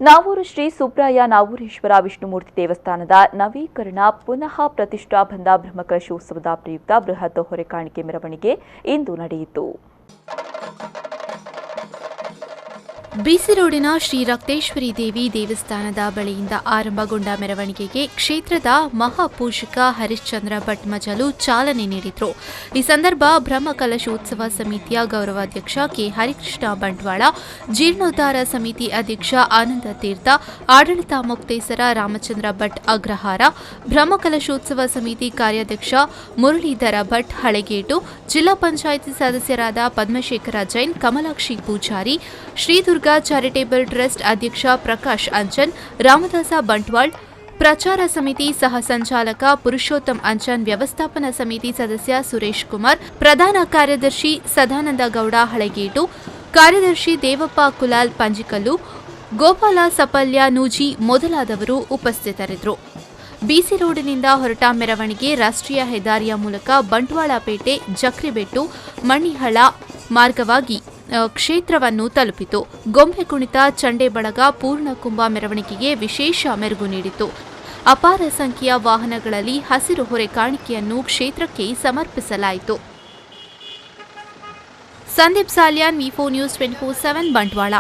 ನಾವೂರು ಶ್ರೀ ಸುಬ್ರಾಯ ನಾವೂರೇಶ್ವರ ವಿಷ್ಣುಮೂರ್ತಿ ದೇವಸ್ಥಾನದ ನವೀಕರಣ ಪುನಃ ಪ್ರತಿಷ್ಠಾಬಂಧ ಬ್ರಹ್ಮಕಲಶೋತ್ಸವದ ಪ್ರಯುಕ್ತ ಬೃಹತ್ ಹೊರೆಕಾಣಿಕೆ ಮೆರವಣಿಗೆ ಇಂದು ನಡೆಯಿತು. ಬಿಸಿ ರೋಡಿನ ಶ್ರೀ ರಕ್ತೇಶ್ವರಿ ದೇವಿ ದೇವಸ್ಥಾನದ ಬಳಿಯಿಂದ ಆರಂಭಗೊಂಡ ಮೆರವಣಿಗೆಗೆ ಕ್ಷೇತ್ರದ ಮಹಾಪೂಜಕ ಹರಿಶ್ಚಂದ್ರ ಭಟ್ ಮಜಲು ಚಾಲನೆ ನೀಡಿದರು. ಈ ಸಂದರ್ಭ ಬ್ರಹ್ಮಕಲಶೋತ್ಸವ ಸಮಿತಿಯ ಗೌರವಾಧ್ಯಕ್ಷ ಕೆ ಹರಿಕೃಷ್ಣ ಬಂಟ್ವಾಳ, ಜೀರ್ಣೋದ್ಧಾರ ಸಮಿತಿ ಅಧ್ಯಕ್ಷ ಆನಂದ ತೀರ್ಥ, ಆಡಳಿತ ಮುಕ್ತೇಸರ ರಾಮಚಂದ್ರ ಭಟ್ ಅಗ್ರಹಾರ, ಬ್ರಹ್ಮಕಲಶೋತ್ಸವ ಸಮಿತಿ ಕಾರ್ಯಾಧ್ಯಕ್ಷ ಮುರಳೀಧರ ಭಟ್ ಹಳೆಗೇಟು, ಜಿಲ್ಲಾ ಪಂಚಾಯಿತಿ ಸದಸ್ಯರಾದ ಪದ್ಮಶೇಖರ ಜೈನ್, ಕಮಲಾಕ್ಷಿ ಪೂಜಾರಿ, ಶ್ರೀದುರ್ಗ ಚಾರಿಟೇಬಲ್ ಟ್ರಸ್ಟ್ ಅಧ್ಯಕ್ಷ ಪ್ರಕಾಶ್ ಅಂಚನ್, ರಾಮದಾಸ ಬಂಟ್ವಾಳ್, ಪ್ರಚಾರ ಸಮಿತಿ ಸಹ ಸಂಚಾಲಕ ಪುರುಷೋತ್ತಮ್ ಅಂಚನ್, ವ್ಯವಸ್ಥಾಪನಾ ಸಮಿತಿ ಸದಸ್ಯ ಸುರೇಶ್ ಕುಮಾರ್, ಪ್ರಧಾನ ಕಾರ್ಯದರ್ಶಿ ಸದಾನಂದ ಗೌಡ ಹಳೆಗೇಟು, ಕಾರ್ಯದರ್ಶಿ ದೇವಪ್ಪ ಕುಲಾಲ್ ಪಂಜಿಕಲ್ಲು, ಗೋಪಾಲ ಸಪಲ್ಯ ನೂಜಿ ಮೊದಲಾದವರು ಉಪಸ್ಥಿತರಿದ್ದರು. ಬಿಸಿ ರೋಡಿನಿಂದ ಹೊರಟ ಮೆರವಣಿಗೆ ರಾಷ್ಟ್ರೀಯ ಹೆದ್ದಾರಿಯ ಮೂಲಕ ಬಂಟ್ವಾಳಪೇಟೆ, ಜಕ್ರಿಬೆಟ್ಟು, ಮಣ್ಣಿಹಳ್ಳ ಮಾರ್ಗವಾಗಿ ಕ್ಷೇತ್ರವನ್ನು ತಲುಪಿತು. ಗೊಂಬೆ ಕುಣಿತ, ಚಂಡೆ ಬಳಗ, ಪೂರ್ಣಕುಂಭ ಮೆರವಣಿಗೆಗೆ ವಿಶೇಷ ಮೆರುಗು ನೀಡಿತು. ಅಪಾರ ಸಂಖ್ಯೆಯ ವಾಹನಗಳಲ್ಲಿ ಹಸಿರು ಹೊರೆ ಕಾಣಿಕೆಯನ್ನು ಕ್ಷೇತ್ರಕ್ಕೆ ಸಮರ್ಪಿಸಲಾಯಿತು. ಸಂದೀಪ್ ಸಾಲ್ಯಾನ್, ವಿ4 ನ್ಯೂಸ್ 24/7 ಬಂಟ್ವಾಳ.